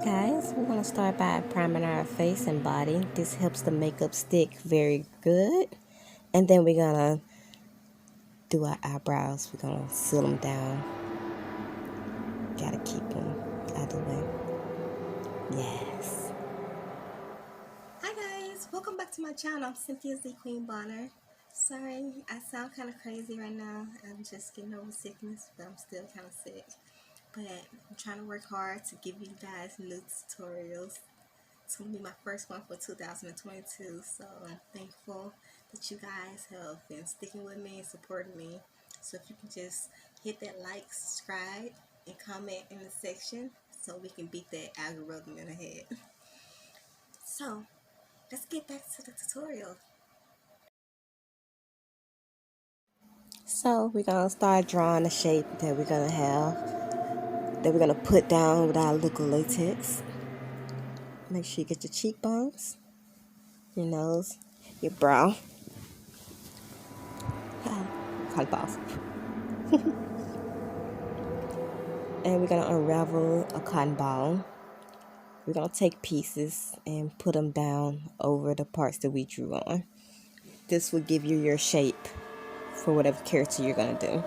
Guys, we're going to start by priming our face and body. This helps the makeup stick very good. And then we're going to do our eyebrows. We're going to seal them down. Gotta keep them out of the way. Yes. Hi guys, welcome back to my channel. I'm Cynthia Z Queen Bonner. Sorry, I sound kind of crazy right now. I'm just getting over sickness, but I'm still kind of sick. But I'm trying to work hard to give you guys new tutorials. It's going to be my first one for 2022, so I'm thankful that you guys have been sticking with me and supporting me. So if you can just hit that like, subscribe, and comment in the section so we can beat that algorithm in the head. So let's get back to the tutorial. So we're going to start drawing the shape that we're going to have, that we're going to put down with our liquid latex. Make sure you get your cheekbones, your nose, your brow. Cottonballs. And we're going to unravel a cotton ball. We're going to take pieces and put them down over the parts that we drew on. This will give you your shape for whatever character you're going to do.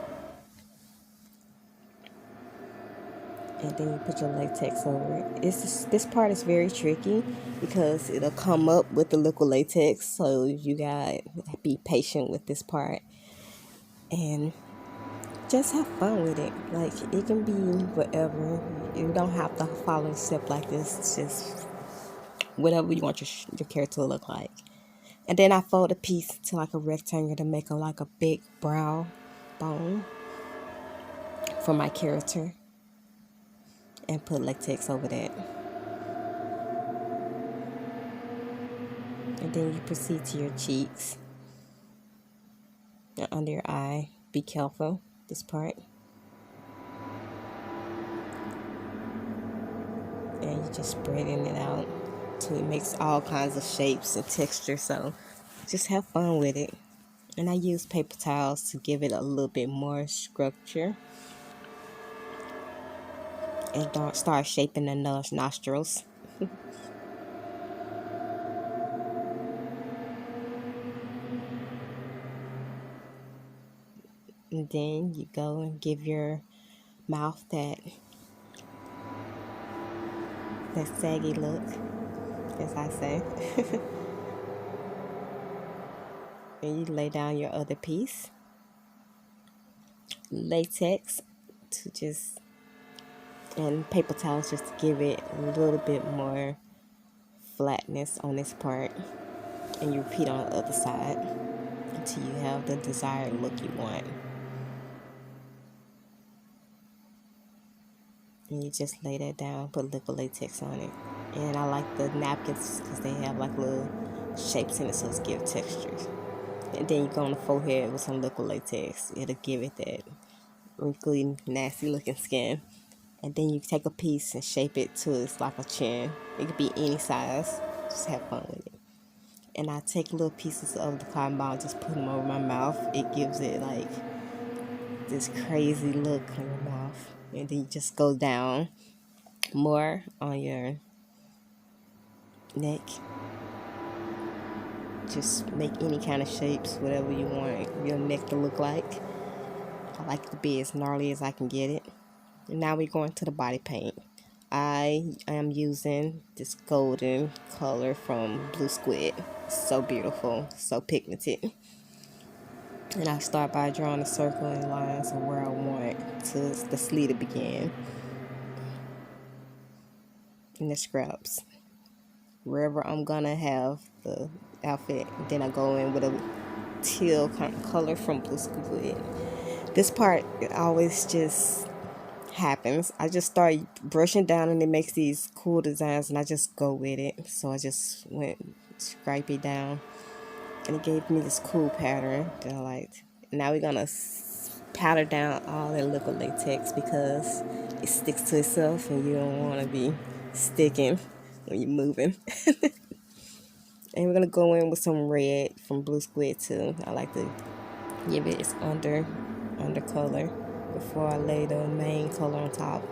And then you put your latex over it. This part is very tricky because it'll come up with the liquid latex, so you gotta be patient with this part and just have fun with it. Like, it can be whatever. You don't have to follow a step like this. It's just whatever you want your character to look like. And then I fold a piece to like a rectangle to make like a big brow bone for my character. And put latex over that. And then you proceed to your cheeks. And under your eye. Be careful, this part. And you just spreading it out till it makes all kinds of shapes and textures. So just have fun with it. And I use paper towels to give it a little bit more structure. And don't start shaping the nostrils. And then you go and give your mouth that saggy look, as I say. And you lay down your other piece. Latex to just, and paper towels just to give it a little bit more flatness on this part. And you repeat on the other side until you have the desired look you want. And you just lay that down, put liquid latex on it. And I like the napkins because they have like little shapes in it, so it's give textures. And then you go on the forehead with some liquid latex. It'll give it that wrinkly, nasty looking skin. And then you take a piece and shape it to it's like a chin. It could be any size. Just have fun with it. And I take little pieces of the cotton ball, just put them over my mouth. It gives it like this crazy look on your mouth. And then you just go down more on your neck. Just make any kind of shapes, whatever you want your neck to look like. I like it to be as gnarly as I can get it. And now we're going to the body paint. I am using this golden color from BlueSquid. So beautiful, so pigmented. And I start by drawing a circle and lines of where I want the sleeve to begin. And the scraps. Wherever I'm gonna have the outfit, then I go in with a teal kind of color from BlueSquid. This part always just happens. I just start brushing down and it makes these cool designs and I just go with it. So I just went scrapey down and it gave me this cool pattern that I liked. Now we're gonna powder down all that liquid latex because it sticks to itself and you don't want to be sticking when you're moving. And we're gonna go in with some red from BlueSquid too. I like to give it its under color before I lay the main color on top.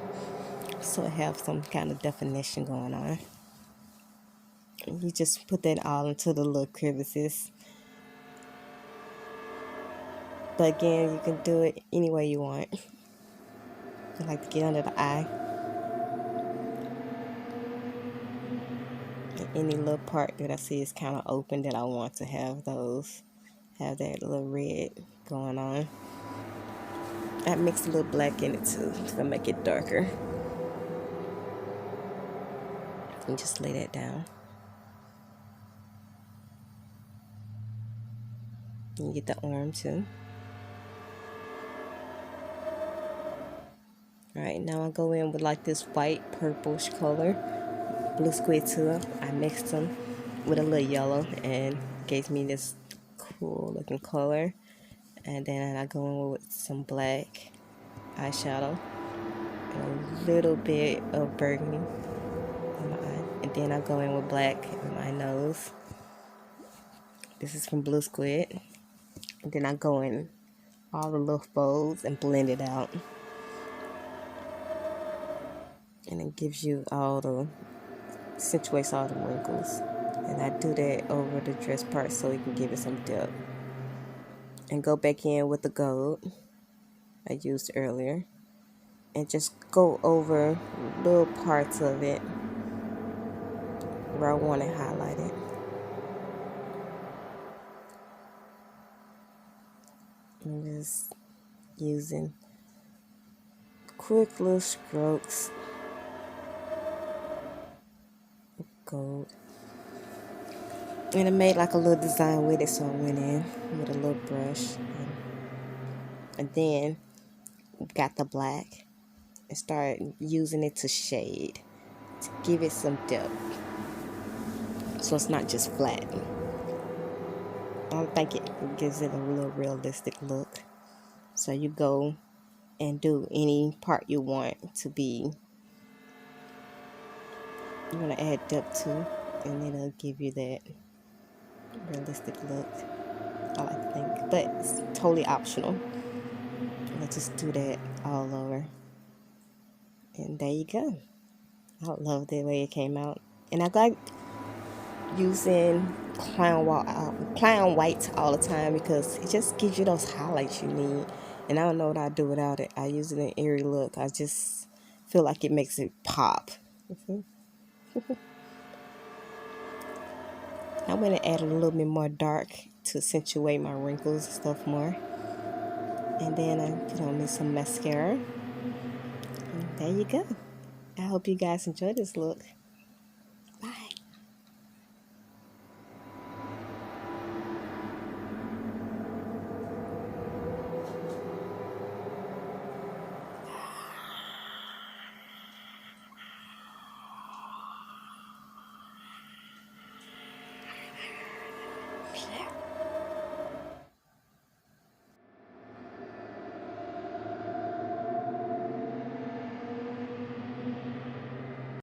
so it have some kind of definition going on. You just put that all into the little crevices. But again, you can do it any way you want. I like to get under the eye. And any little part that I see is kind of open that I want to have have that little red going on. I mix a little black in it too to make it darker. And just lay that down. And you get the arm too. Alright, now I go in with like this white purplish color, BlueSquid Pro. I mixed them with a little yellow and gave me this cool looking color. And then I go in with some black eyeshadow and a little bit of burgundy in my eye. And then I go in with black in my nose. This is from BlueSquid. And then I go in all the little folds and blend it out. And it gives you accentuates all the wrinkles. And I do that over the dress part so it can give it some depth. And go back in with the gold I used earlier. And just go over little parts of it where I want it highlighted. And just using quick little strokes of gold. And I made like a little design with it, so I went in with a little brush. And then got the black and started using it to shade, to give it some depth. So it's not just flat. I think it gives it a real realistic look. So you go and do any part you want to be, you want to add depth to, and it'll give you that realistic look, I like to think. But it's totally optional. I just do that all over. And there you go. I love the way it came out. And I got using clown white all the time because it just gives you those highlights you need. And I don't know what I'd do without it. I use it in airy look. I just feel like it makes it pop. I went and added a little bit more dark to accentuate my wrinkles and stuff more. And then I put on me some mascara. And there you go. I hope you guys enjoyed this look.